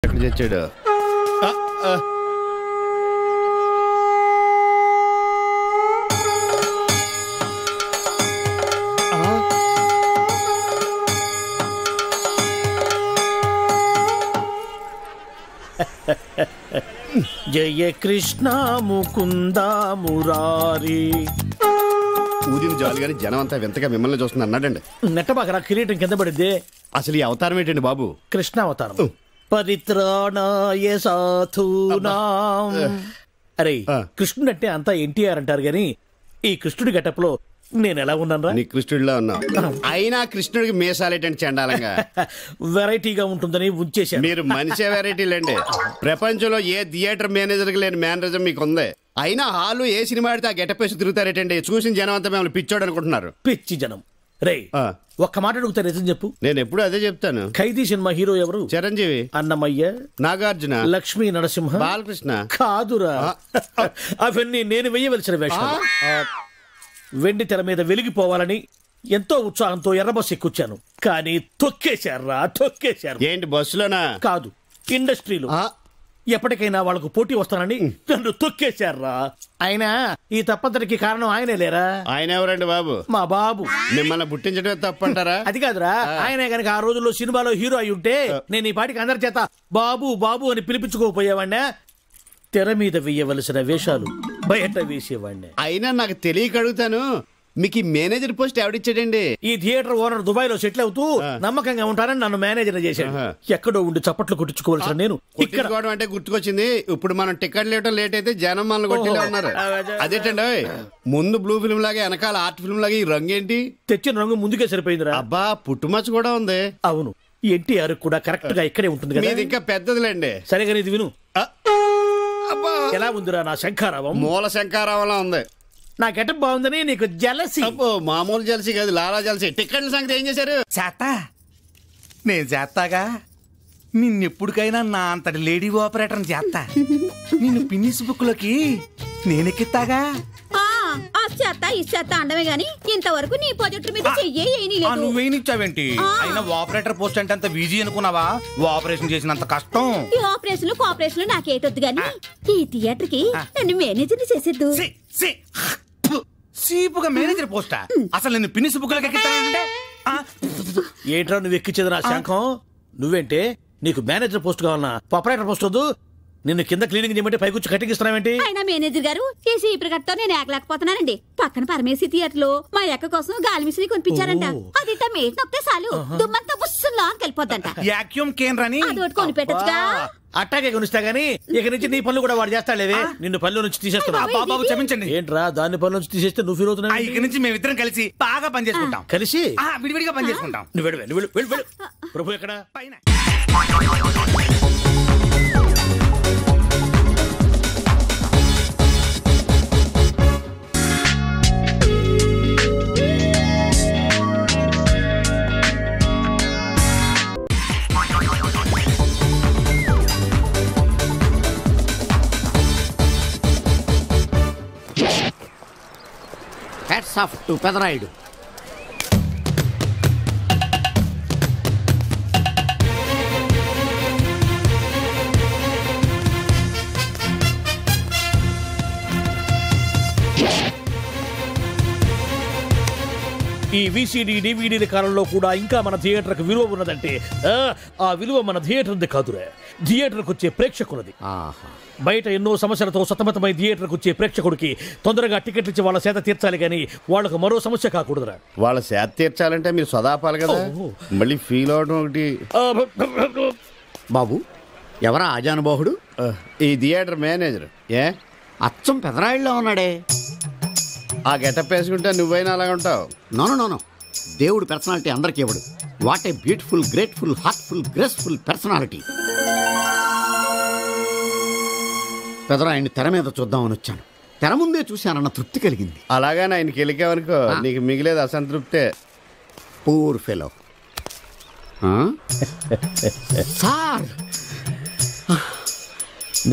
ఎక్కడ తెచ్చాడు? జయ కృష్ణ ముకుంద మురారి. ఊదిన జాలిగాని జనం అంతా వింతగా మిమ్మల్ని చూస్తుంది అన్నాడండి. నెట్టబాకరా కిరీటం కింద పడింది. అసలు ఈ అవతారం ఏంటండి బాబు? కృష్ణ అవతారం. పరిత్రాణాయ సాధూనాం. అరే కృష్ణుడు అంటే అంతా ఎన్టీఆర్ అంటారు గాని ఈ కృష్ణుడి గెటప్ లో నేను ఎలా ఉన్నాను? నీ కృష్ణుడిలా ఉన్నావు. అయినా కృష్ణుడికి మీసాలేటండి చండాలంగా. వెరైటీగా ఉంటుందని ఉంచేశాను. మీరు మనిషే వెరైటీలండి. ప్రపంచంలో ఏ థియేటర్ మేనేజర్కి లేని మేనరిజం మీకు ఉంది. అయినా హాలు ఏ సినిమా ఆడితే ఆ గెటప్ వేసి తిరుగుతారేటండి. చూసిన జనం అంతా మిమ్మల్ని పిచ్చోడు అనుకుంటున్నారు. పిచ్చి జనం. రే ఒక్క మాట అడుగుతా, నిజం చెప్పు. నేను ఎప్పుడు అదే చెప్తాను. ఖైదీ సినిమా హీరో ఎవరు? చిరంజీవి, అన్నమయ్య, నాగార్జున, లక్ష్మీ నరసింహ, బాలకృష్ణ. కాదురా, అవన్నీ నేను వెయ్యవలసిన వేషాలు. వెండి తెర మీద వెలిగిపోవాలని ఎంతో ఉత్సాహంతో ఎర్రబస్ ఎక్కుచ్చాను. కానీ తొక్కేశారా, తొక్కేశారు. ఏంటి బస్సులోనా? కాదు, ఇండస్ట్రీలో. ఎప్పటికైనా వాళ్ళకు పోటీ వస్తానని నన్ను తొక్కేశారా. అయినా ఈ తప్పంతటికి కారణం ఆయనే లేరా? ఆయన ఎవరండి బాబు? మా బాబు. మిమ్మల్ని పుట్టించడమే తప్పంటారా? అది కాదురా, ఆయనే గనక ఆ రోజుల్లో సినిమాలో హీరో అయి ఉంటే నేను ఈ పాటికి అందరి చేత బాబు బాబు అని పిలిపించుకోపోయేవాడినా. తెర మీద వేయవలసిన వేషాలు బయట వేసేవాడిని. అయినా నాకు తెలియక అడుగుతాను, మీకు ఈ మేనేజర్ పోస్ట్ ఎవడిచ్చాడండి? ఈ థియేటర్ ఓనర్ దుబాయ్ లో సెటిల్ అవుతూ నమ్మకంగా ఉంటానని నన్ను మేనేజర్ చేశాడు. ఎక్కడో ఉండి చప్పట్లు కొట్టించుకోవాల్సిన నేను ఇక్కడ అంటే గుర్తుకొచ్చింది. ఇప్పుడు మనం టికెట్ లేవటం లేట్ అయితే జనం మనల్ని కొట్టిలే ఉన్నారు. అదేంటండి, ముందు బ్లూ ఫిల్మ్ లాగా వెనకాల ఆర్ట్ ఫిల్మ్ లాగా ఈ రంగు ఏంటి? తెచ్చిన రంగు ముందుకే సరిపోయిందిరా. అబ్బా, పుట్టుమచ్చ కూడా ఉంది. అవును, ఎన్టీఆర్ కూడా కరెక్ట్ గా ఇక్కడే ఉంటుంది కదా. ఇంకా పెద్దదిలేండి. సరేగా ఇది విను. ఎలా ఉందిరా నా శంఖారావం? మూల శంఖారావంలా ఉంది. నా గెటప్ బాగుందని నీకు జలసి? మామూలు జలసి కాదు, లాలా జలసి. టికెట్ల సంగతి ఏం చేశారు? చేస్తా, నేను చేస్తాగా. నిన్నెప్పుడికైనా నా అంతటి లేడీ ఆపరేటర్ చేస్తా. నిన్ను పిన్నిస్ బుక్ లోకి నేనెక్కిస్తాగా. చేస్తా ఇచ్చేస్తా అండమే గాని ఇంతవరకు నీ ప్రాజెక్టు మీద చెయ్యేయలేదు. నువ్వేనిచ్చావేంటి? అయినా ఆపరేటర్ పోస్ట్ అంటే అంత ఈజీ అనుకున్నావా? ఆపరేషన్ చేసినంత కష్టం. ఈ ఆపరేషన్ కోఆపరేషన్ నాకేటొద్దు గాని ఈ థియేటర్ కి నన్ను మేనేజర్ చేసేద్దు. సీపుగా మేనేజర్ పోస్టా? అసలు నిన్ను పిన్నిస్ బుక్ లోకి ఎక్కిస్తానంటే ఏట్రా నువ్వు ఎక్కించేది నా శంఖం? నువ్వేంటే నీకు మేనేజర్ పోస్ట్ కావాలన్నా ఆపరేటర్ పోస్ట్ వద్దు. నిన్ను కింద క్లీనింగ్ చేయమంటే పైకొచ్చి కటింగ్ ఇస్తున్నావేంటి? అయినా మేనేజర్ గారు ఈ సీపర్ కట్తో నేను ఏకలేకపోతున్నానండి. పక్కన పరమేశీ థియేటర్ లో మా అక్క కోసం గాలి మిషన్ కొనిపించారంట. అది మేట్ నొక్కితే చాలు దుమ్మంతా బుస్సులా వెళ్ళిపోద్దంట. యాక్యూమ్ కేంద్రని అదొకటి కొని పెట్టొచ్చుగా. అట్టాగే కొనిస్తా గానీ ఇక నుంచి నీ పనులు కూడా వాడు చేస్తాడులేవే. నిన్ను పనుల నుంచి తీసేస్తున్నా. బాబు క్షమించండి. ఏంట్రా దాని పనుల నుంచి తీసేస్తే నువ్వు ఫీల్ అవుతున్నావు? ఇక నుంచి మేమిద్దరం కలిసి బాగా పనిచేసుకుంటాం. కలిసి విడివిడిగా పనిచేసుకుంటాం. నువ్వు వెళ్ళు. ప్రభు ఎక్కడ? పైన. Hats off to Pedarayudu. ఈ విసిడి డివిడీల కాలంలో కూడా ఇంకా మన థియేటర్కి విలువ ఉన్నదంటే ఆ విలువ మన థియేటర్ది కాదురా, థియేటర్కి వచ్చే ప్రేక్షకులది. బయట ఎన్నో సమస్యలతో సతమతమై థియేటర్కి వచ్చే ప్రేక్షకుడికి తొందరగా టికెట్లు ఇచ్చి వాళ్ళ సేత తీర్చాలి కానీ వాళ్ళకు మరో సమస్య కాకూడదురా. వాళ్ళ సేత తీర్చాలంటే మీరు సదాపాలి కదా, మళ్ళీ ఫీల్ అవడం ఒకటి. బాబు ఎవరా ఆజానుబాహుడు? ఈ థియేటర్ మేనేజర్. ఏ అచ్చం పెదరాయుడులో ఉన్నాడే. ఆ గెటప్ వేసుకుంటే నువ్వైనా అలాగ ఉంటావు. నో, దేవుడు పర్సనాలిటీ అందరికీ ఇవ్వడు. What a beautiful, grateful, heartful, graceful personality. పెదరాయుడిని తెర మీద చూద్దామని వచ్చాను. తెర ముందే చూశానన్న తృప్తి కలిగింది. అలాగే ఆయనకి వెళ్ళికావనుకో నీకు మిగిలేదు అసంతృప్తే. Poor fellow. సార్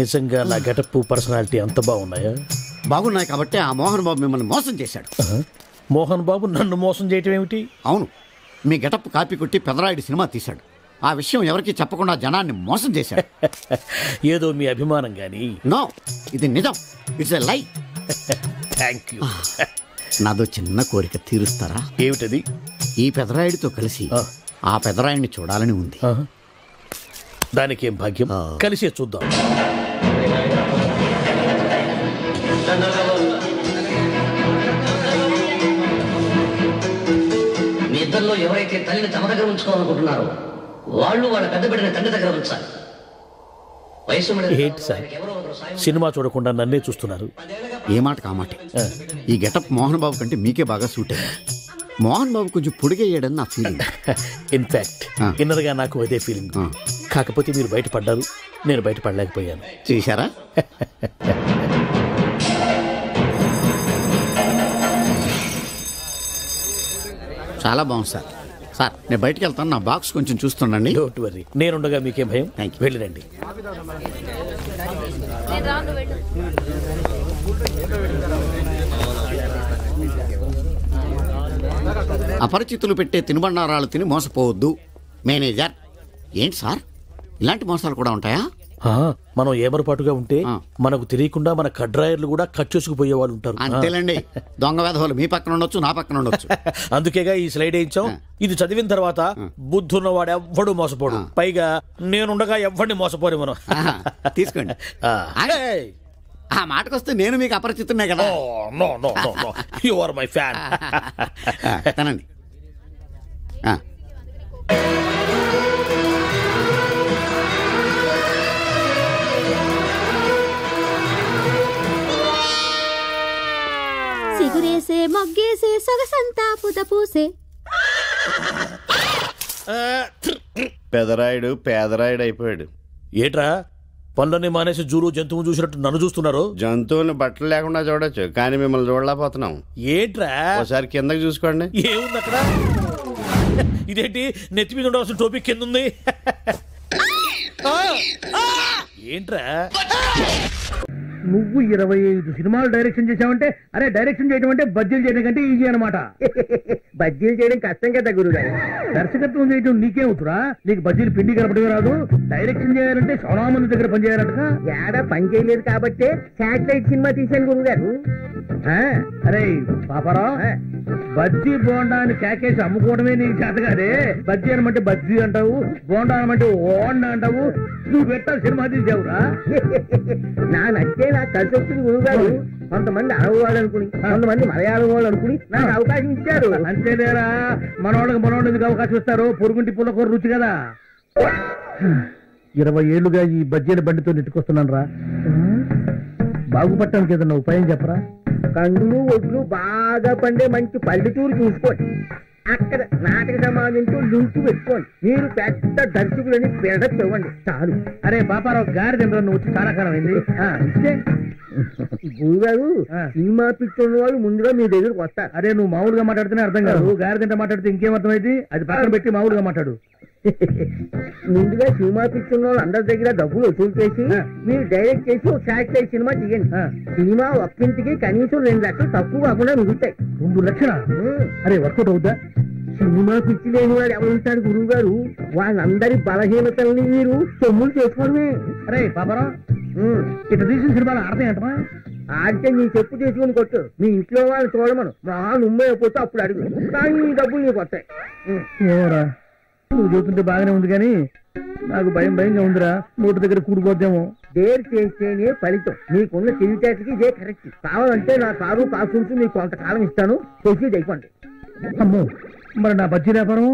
నిజంగా నా గెటప్ పర్సనాలిటీ అంత బాగున్నాయా? బాగున్నాయి కాబట్టి ఆ మోహన్ బాబు మిమ్మల్ని మోసం చేశాడు. మోహన్ బాబు నన్ను మోసం చేయటం ఏమిటి? అవును, మీ గెటప్ కాపీ కొట్టి పెదరాయుడు సినిమా తీశాడు. ఆ విషయం ఎవరికి చెప్పకుండా జనాన్ని మోసం చేశాడు. ఏదో మీ అభిమానం గాని. నో, ఇది నిజం. ఇట్స్ ఎ లై. Thank you. నాదో చిన్న కోరిక తీరుస్తారా? ఏమిటది? ఈ పెదరాయుడితో కలిసి ఆ పెదరాయుడిని చూడాలని ఉంది. దానికేం భాగ్యం, కలిసే చూద్దాం. మీ ఇద్దరిలో ఎవరైతే తల్లిని తమ దగ్గర ఉంచుకోవాలనుకుంటున్నారో వాళ్ళు వాళ్ళ పెద్ద బిడ్డని తండ్రి దగ్గర ఉంచాలి. వయసు ఏంటి సార్, సినిమా చూడకుండా నన్నే చూస్తున్నారు? ఏ మాట కామాట. ఈ గెటప్ మోహన్ బాబు కంటే మీకే బాగా సూట్ అయ్యింది. మోహన్ బాబు కొంచెం పొడిగయ్యాడని నా ఫీలింగ్. ఇన్ఫాక్ట్ ఇన్నర్గా నాకు అదే ఫీలింగ్. కాకపోతే మీరు బయటపడ్డారు, నేను బయటపడలేకపోయాను. చూశారా? చాలా బాగుంది సార్. సార్ నేను బయటికి వెళ్తాను, నా బాక్స్ కొంచెం చూస్తుండండి. డోంట్ వరీ, నేనుండగా మీకేం భయం. Thank you. వెళ్ళిరండి. అపరిచితులు పెట్టే తినుబండారాలు తిని మోసపోవద్దు. మేనేజర్. ఏంటి సార్, ఇలాంటి మోసాలు కూడా ఉంటాయా? మనం ఏమరపాటుగా ఉంటే మనకు తెలియకుండా మన కడ్రాయర్లు కూడా కట్ చేసుకుపోయే వాళ్ళు ఉంటారు. అంతేలేండి, దొంగ వేధవులు మీ పక్కన ఉండొచ్చు, నా పక్కన ఉండొచ్చు. అందుకేగా ఈ స్లైడ్ వేయించాం. ఇది చదివిన తర్వాత బుద్ధున్నవాడు ఎవ్వడు మోసపోడు. పైగా నేనుండగా ఎవ్వడిని మోసపోరు మనం. తీసుకోండి. ఆ మాటకొస్తే నేను మీకు అపరిచితున్నే కదా. You are my fan. తనండి. సిగురేసే మొగ్గేసే సొగసంతా పుత పూసే. పెదరాయుడు పేదరాయుడు అయిపోయాడు. ఏట్రా పనులన్నీ మానేసి జూరు జంతువు చూసినట్టు నన్ను చూస్తున్నారు? జంతువుని బట్టలు లేకుండా చూడొచ్చు, కానీ మిమ్మల్ని చూడలేకపోతున్నాం. ఏట్రా? ఒకసారి కిందకి చూసుకోండి. ఏముంది అక్కడ? ఇదేంటి నెత్తి మీద ఉండవలసిన టోపీ కింద ఉంది? ఏంట్రా? నువ్వు 25 సినిమాలు డైరెక్షన్ చేసావంటే, అరే డైరెక్షన్ చేయడం అంటే బజ్జీలు చేయడం కంటే ఈజీ అనమాట. బజ్జీలు చేయడం కష్టం కదా గురుగారు. దర్శకత్వం చేయడం నీకేమవుతురా? నీకు బజ్జీలు పిండి కలపడమే రాదు. డైరెక్షన్ చేయాలంటే చాలా మంది దగ్గర పని చేయాలంట. ఏడా పని చేయలేదు కాబట్టి శాటిలైట్ సినిమా తీశాను గురుగారు. అరే పాపారావు, బజ్జీ బోండా అని కేకేసి అమ్ముకోవడమే నీకు చేత కాదే. బజ్జీ అనమంటే బజ్జీ అంటావు, బోండా అనమంటే ఓండా అంటావు. నువ్వు పెట్టాలి సినిమా తీసావురా. నా నచ్చే నాకు కలిసి వచ్చింది గురుగారు. కొంతమంది అరవ వాళ్ళు అనుకుని, కొంతమంది మలయాళం వాళ్ళు అనుకుని నాకు అవకాశం ఇచ్చారు. అంతేలేరా, మనోళ్ళకి అవకాశం ఇస్తారు. పొరుగుంటి పుల్లకూర రుచి కదా. 20 ఏళ్లుగా ఈ బజ్జీల బండితో నెట్టుకొస్తున్నాను రా. బాగుపడటానికి ఏదన్నా ఉపాయం చెప్పరా? కందులు ఒడ్లు బాగా పండే మంచి పల్లెటూరు చూసుకోండి. అక్కడ నాటక సమాజంతో లింకు పెట్టుకోండి. మీరు పెద్ద దర్శకులని బిల్డప్ ఇవ్వండి చాలు. అరే పాపారావు గారి దగ్గర నువ్వు వచ్చి చాలా కాలం అయింది. గురుగారు, సినిమా పిక్చర్ వాళ్ళు ముందుగా మీ దగ్గరకు వస్తారు. అరే నువ్వు మామూలుగా మాట్లాడితేనే అర్థం కాదు. గారి తింటే మాట్లాడితే ఇంకేం అర్థమైంది? అది పక్కన పెట్టి మామూలుగా మాట్లాడు. ముందుగా సినిమా పిక్చర్ వాళ్ళు అందరి దగ్గర డబ్బులు వసూలు చేసి మీరు డైరెక్ట్ చేసి ఒక శాటిలైట్ సినిమా తీయండి. సినిమా ఒక్కింటికి కనీసం 2 లక్షలు తక్కువ కాకుండా మిగులుతాయి. 2 లక్షలా? అరే వర్కౌట్ అవుద్దా? సినిమా పిచ్చి లేని వాడు ఎవరుంటాడు గురువు గారు? వాళ్ళందరి బలహీనతల్ని మీరు సొమ్ములు చేసుకోవడమే. అరే పాపరా, ఇట్లా తీసిన సినిమాలు ఆడతాయంటమా? ఆడితే నీ చెప్పు తీసుకుని కొట్టు. మీ ఇంట్లో వాళ్ళు చూడమను. మా నుమ్మే అయిపోతే అప్పుడు అడుగు. కానీ నీ డబ్బులు నీకు వస్తాయి. ఏమోరా, నువ్వు చూస్తుంటే బాగానే ఉంది కానీ నాకు భయంగా ఉందిరా. నోటి దగ్గర కూడిపోద్దేమో. డేర్ చేస్తేనే ఫలితం. నీకున్న తెలివితేటకి ఇదే కరెక్ట్. కావాలంటే నా కారు కాసుకుంటూ నీకు కొంతకాలం ఇస్తాను. ప్రొసీడ్ అయిపోండి. అమ్మో, మరి నా బజ్జీ వ్యాపారం?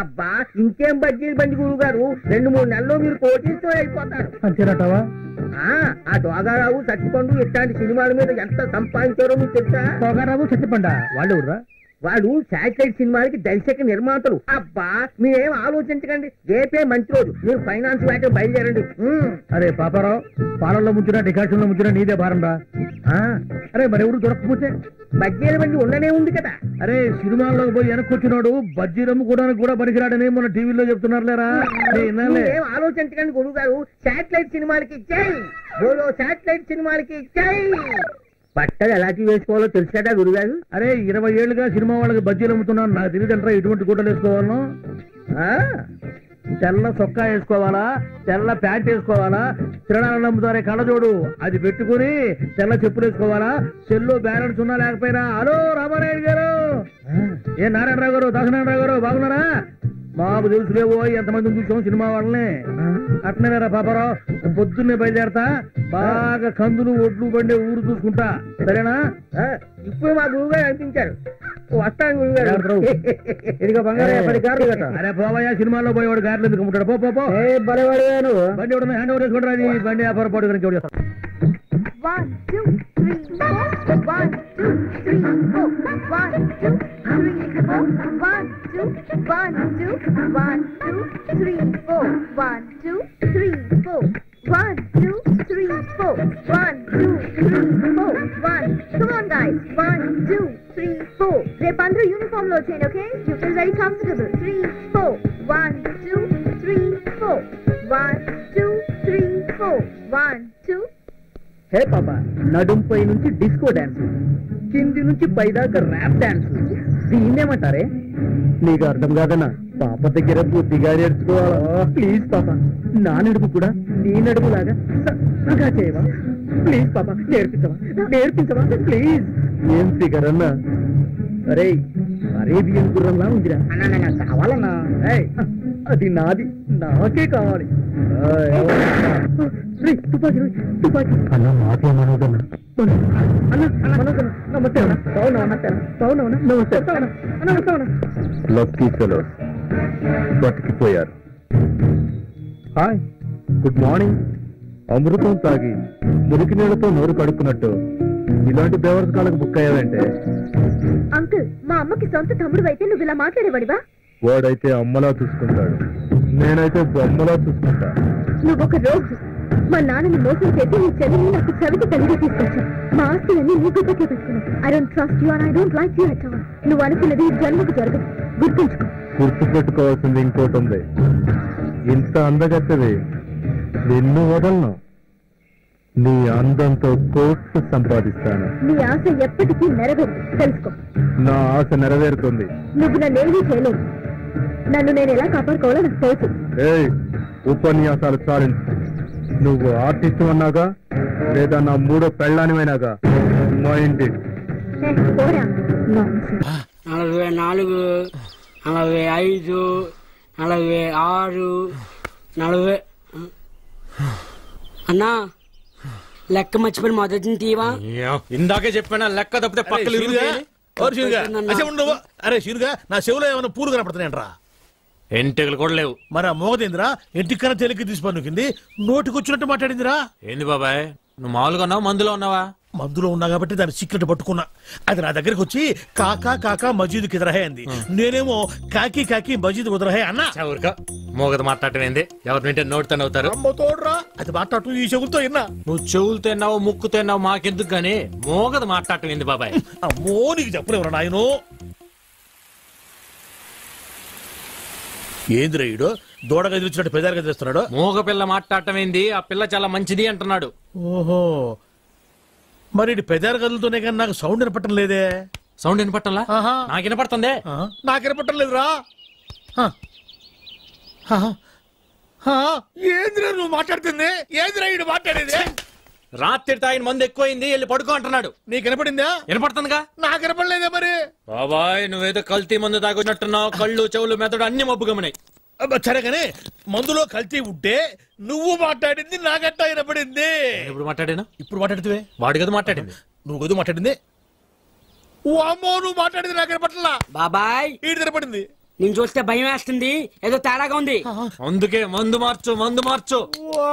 అబ్బా, ఇంకేం బజ్జీలు బండి గురువు గారు. 2-3 నెలల్లో మీరు కోటీతో అయిపోతారు. అంతేనటవా? ఆ దోగారావు, సత్తిపండు ఇట్లాంటి సినిమాల మీద ఎంత సంపాదించారో మీకు తెలుసా? దోగారావు, సత్తిపండ వాళ్ళెవరురా? వాళ్ళు శాటిలైట్ సినిమాలకి దర్శక నిర్మాతలు. అబ్బా, మీరేం ఆలోచించకండి. రేపే మంచి రోజు. మీరు ఫైనాన్స్ వ్యాటర్ బయలుదేరండి. అరే పాపారావు, పాలల్లో ముంచినా డికాషన్ లో ముంచినా నీదే భారం రా. అరే మరెవరు దొరకకపోతే? బజ్జీల బండి ఉండనే ఉంది కదా. అరే సినిమాల్లోకి పోయి వెనక్కొచ్చినాడు బజ్జీలు అమ్ముకోవడానికి కూడా పనికిరాడని మన టీవీలో చెప్తున్నారు లేరా. ఏం ఆలోచించకండి గురువు గారు. శాటిలైట్ సినిమాలకి జై బోలో, శాటిలైట్ సినిమాలకి జై. బట్టలు ఎలాంటి వేసుకోవాలో తెలుసు కదా గురుగారు. అరే 20 ఏళ్లుగా సినిమా వాళ్ళకి బజ్జీలు అమ్ముతున్నాను. నాకు తెలియదంటారా ఎటువంటి గుడ్డలు వేసుకోవాలను? తెల్ల చొక్కా వేసుకోవాలా, తెల్ల ప్యాంట్ వేసుకోవాలా, తిరణాలు నమ్ముతారే కళ్ళజోడు అది పెట్టుకుని తెల్ల చెప్పులు వేసుకోవాలా, చెల్లు బ్యాలెన్స్ ఉన్నా లేకపోయినా. హలో రామారాయుడు గారు, ఏ నారాయణరావు గారు, దాసనారాయణరావు గారు, బాగున్నారా? మాకు తెలుసులేవో ఎంతమంది చూసాం సినిమా వాళ్ళని. అట్నేరా పాపారావు, పొద్దున్నే బయలుదేరతా, బాగా కందులు ఒడ్లు బండి ఊరు చూసుకుంటా, సరేనా? ఇప్పుడు మా గురువుగా అనిపించారు, వస్తాను గురువుగారు. ఇదిగో బంగారు. అరే పోవయ్యా, సినిమాలో పోయేవాడు గారెలు ఎందుకు ఉంటాడు? పో పో బలేవాడు. బండి ఎవడన్నా హ్యాండ్ ఓవర్ చేసుకుంటారు, అది బండి వ్యాపారం పాటు గురించి ఎవరు చేస్తారు? 1 2 3 4 1 2 3 4 1 2 3 4 1 2 1 2 1 2 3 4 1 2 3 4 1 2 3 4 1 2 3 4 1. Come on guys, 1 2 3 4. రేపు అందరూ యూనిఫామ్ లో వచ్చేయండి, okay? You feel very comfortable. 3 4 1 2 3 4 1 2 3 4 1 2. హే పాప, నడుంపై నుంచి డిస్కో డాన్స్, కింది నుంచి పైదాకా ర్యాప్ డాన్స్, దీన్నేమంటారే? నీకు అర్థం కాదన్నా, పాప దగ్గర బుద్ధిగా నేర్చుకోవాలా? ప్లీజ్ పాప, నా నడుపు కూడా నీ నడుపు లాగా సగా చేయవా? ప్లీజ్ పాప, నేర్పించవా ప్లీజ్. ఏం ఫిగర్ అన్నా? అరే అరేబియన్ గుర్రంలా ఉందిరా. కావాలన్నా? అది నాది, నాకే కావాలి. తుపాకి తుపాకి అన్న, మాకే మనోదన్నా. నమస్తే అన్న, బాగున్నావన్నా? నమస్తే అన్న. లక్కీ ఫెలోస్ బతికిపోయారు. Hi, good morning. అమృతం తాగి మురికి నీళ్లతో నోరు కడుక్కున్నట్టు ఇలాంటి బేవర్స్ కాళ్ళకు బుక్ అయ్యావంటే. అంకుల్, మా అమ్మకి సొంత తమ్ముడు అయితే నువ్వు ఇలా మాట్లాడేవాడివా? వాడైతే అమ్మలా చూసుకుంటాడు, నేనైతే బొమ్మలా చూసుకుంటా. నువ్వు ఒక రోజు మా నాన్నని మోసం చేసి నీ చెల్లిని నాకు చవికి తల్లిగా తీసుకొచ్చావు. మా ఆస్తులన్నీ నీ గుర్తుకే పెట్టుకున్నావు. I don't trust you and I don't like you at all. నువ్వు అనుకున్నది ఈ జన్మకు జరగదు, గుర్తుంచుకో. గుర్తు పెట్టుకోవాల్సింది ఇంకోటి ఉంది. ఇంత అందగత్తది నిన్ను వదలను. నీ అందంతో కోట్లు సంపాదిస్తాను. నీ ఆశ ఎప్పటికీ నెరవేరు, తెలుసుకో. నా ఆశ నెరవేరుతుంది. నువ్వు నన్నేమీ చేయలేవు. నన్ను నేను ఎలా కాపాడుకోవాలో నాకు తెలుసు. ఏయ్, ఉపన్యాసాలు చాలించు. నువ్వు ఆర్టిస్ట్ అన్నాగా, లేదా నా మూడో పెళ్ళానివైనాగా. Mind it. పోరా. 44, 45, 46, 40. అన్నా, లెక్క మర్చిపోయిన మొదటి తీవా? ఇందాకే చెప్పాను, లెక్క తప్పితే పక్కలు అరే శిరుగా, నా చెవులో ఏమైనా పూలు కనపడుతున్నాయంట్రా? ఎంటెకలు కూడా లేవు. మరి ఆ మోగదేందిరా? ఎంటికన్నా తేలిక తీసిపన్నుకింది, నోటికి వచ్చినట్టు మాట్లాడిందిరా. ఏంది బాబాయ్, నువ్వు మామూలుగా ఉన్నావా, మందులో ఉన్నావా? మందులో ఉన్నా కాబట్టి దాని సీక్రెట్ పట్టుకున్నా. అది నా దగ్గరకు వచ్చి కాకా కాకా మజీద్ కిదరహే అంది. నేనేమో కాకి కాకి మజీద్ కుదరహే అన్నా. మోగదు మాట్లాడటం ఏంది? ఎవరు వింటే నోటితో అవుతారు. తోడ్రా, అది మాట్లాడటం ఈ చెవులతో విన్నా. నువ్వు చెవులతో ఎన్నావు, ముక్కుతో ఎన్నావు, మాకెందుకు గానీ మోగదు మాట్లాడటం ఏంది బాబాయ్? అమ్మో, నీకు చెప్పలేవురా నాయను. ఏంది రైడు దూడగా ఎదురుచ్చినట్టు పెదారుగా తెస్తున్నాడు? మోగ పిల్ల మాట్లాడటం ఏంది? ఆ పిల్ల చాలా మంచిది అంటున్నాడు. ఓహో, మరి పెదారు గదులతోనే కానీ నాకు సౌండ్ వినపట్టం లేదే. సౌండ్ వినపట్టంలా? నాకు వినపడుతుంది. నాకు వినపట్టం లేదురా. ఏందిరా నువ్వు మాట్లాడుతుంది? ఏందిరా ఈడు మాట్లాడేది? రాత్రి తాగిన మందు ఎక్కువైంది, వెళ్ళి పడుకో అంటున్నాడు. నీకు వినపడిందా? వినపడుతుందిగా. నాకు వినపడలేదే. మరి బాబాయ్, నువ్వేదో కల్తీ మందు తాగున్నట్టున్నావు. కళ్ళు, చెవులు, మెదడు అన్ని మబ్బు గమనాయి. సరే కానీ మందులో కల్తీ ఉంటే నువ్వు మాట్లాడింది నాగట్టా వినపడింది. ఇప్పుడు మాట్లాడాను. ఇప్పుడు మాట్లాడితే వాడు కదా మాట్లాడింది. నువ్వు గదు మాట్లాడింది. ఓ అమ్మో, నువ్వు మాట్లాడింది నాకు వినపట్లా. బాబాయ్, ఈడు వినపడింది. నేను చూస్తే భయం వేస్తుంది, ఏదో తేడాగా ఉంది. అందుకే మందు మార్చు, మందు మార్చు.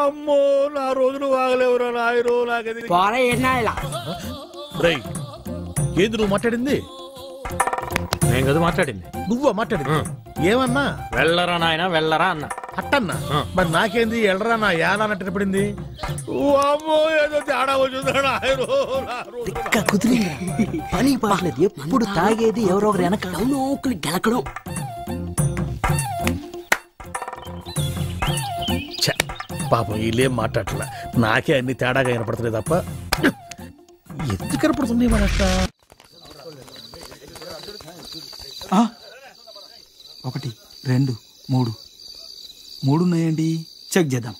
అమ్మో, నా రోజులు వాగలేవురా నాయరు. నాకది పోరా ఏనా ఇలా. రై, ఏంది నువ్వు మాట్లాడింది? నేను కదా మాట్లాడింది. నువ్వా మాట్లాడింది? ఏమన్నా? వెళ్ళరా నాయన, వెళ్ళరా అన్న. అట్టన్నా? మరి నాకేంది వెళ్ళరా నా యానా అన్నట్టు వినపడింది. అమ్మో, ఏదో తేడా వచ్చిందా. పని పాడలేదు, ఎప్పుడు తాగేది ఎవరో ఒకరు వెనక నోకులు గెలకడం. పాపం వీళ్ళేం మాట్లాడట్లా, నాకే అన్ని తేడాగా వినపడుతున్నాయి తప్ప ఎందుకు కనపడుతుంది మనక్క. 1 2 3 3 ఉన్నాయండి, చెక్ చేద్దాం.